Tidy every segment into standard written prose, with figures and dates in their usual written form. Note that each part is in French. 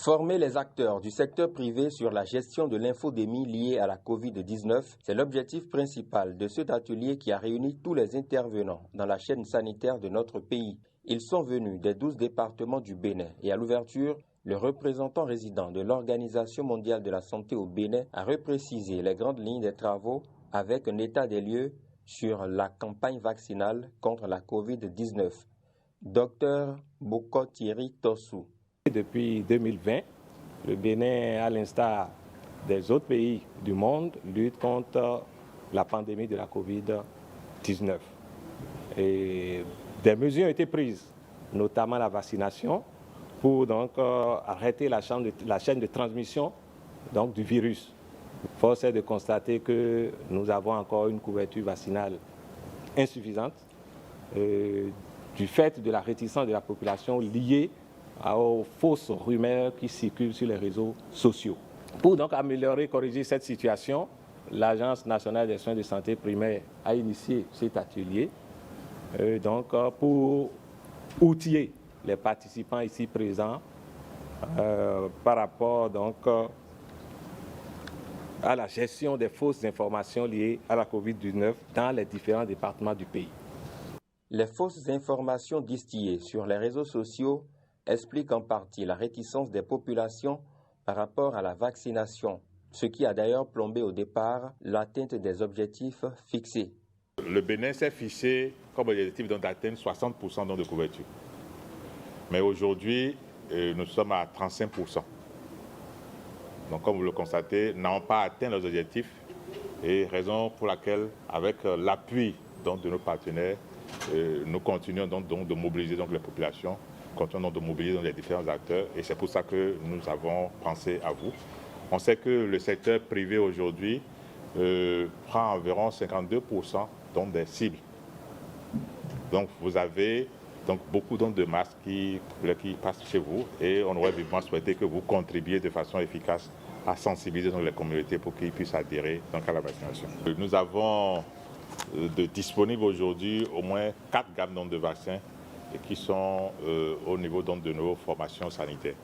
Former les acteurs du secteur privé sur la gestion de l'infodémie liée à la COVID-19, c'est l'objectif principal de cet atelier qui a réuni tous les intervenants dans la chaîne sanitaire de notre pays. Ils sont venus des 12 départements du Bénin et à l'ouverture, le représentant résident de l'Organisation mondiale de la santé au Bénin a reprécisé les grandes lignes des travaux avec un état des lieux sur la campagne vaccinale contre la COVID-19. Dr Boko Thierry Tossou. Depuis 2020, le Bénin, à l'instar des autres pays du monde, lutte contre la pandémie de la COVID-19. Et des mesures ont été prises, notamment la vaccination, pour donc arrêter la chaîne de transmission donc, du virus. Force est de constater que nous avons encore une couverture vaccinale insuffisante du fait de la réticence de la population liée aux fausses rumeurs qui circulent sur les réseaux sociaux. Pour donc améliorer et corriger cette situation, l'Agence nationale des soins de santé primaire a initié cet atelier pour outiller les participants ici présents par rapport donc, à la gestion des fausses informations liées à la COVID-19 dans les différents départements du pays. Les fausses informations distillées sur les réseaux sociaux explique en partie la réticence des populations par rapport à la vaccination, ce qui a d'ailleurs plombé au départ l'atteinte des objectifs fixés. Le Bénin s'est fixé comme objectif d'atteindre 60% de couverture. Mais aujourd'hui, nous sommes à 35%. Donc comme vous le constatez, nous n'avons pas atteint nos objectifs et raison pour laquelle, avec l'appui de nos partenaires, nous continuons donc de mobiliser les populations. Continuons de mobiliser les différents acteurs et c'est pour ça que nous avons pensé à vous. On sait que le secteur privé aujourd'hui prend environ 52% des cibles. Donc vous avez beaucoup de masques qui passent chez vous et on aurait vivement souhaité que vous contribuiez de façon efficace à sensibiliser les communautés pour qu'ils puissent adhérer à la vaccination. Nous avons disponibles aujourd'hui au moins 4 gammes de vaccins et qui sont au niveau de nos formations sanitaires.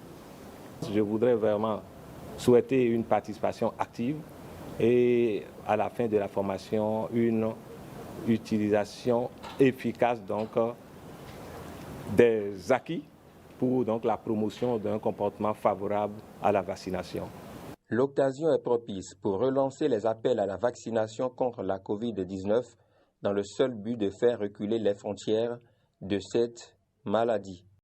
Je voudrais vraiment souhaiter une participation active et à la fin de la formation, une utilisation efficace des acquis pour la promotion d'un comportement favorable à la vaccination. L'occasion est propice pour relancer les appels à la vaccination contre la COVID-19 dans le seul but de faire reculer les frontières de cette maladie.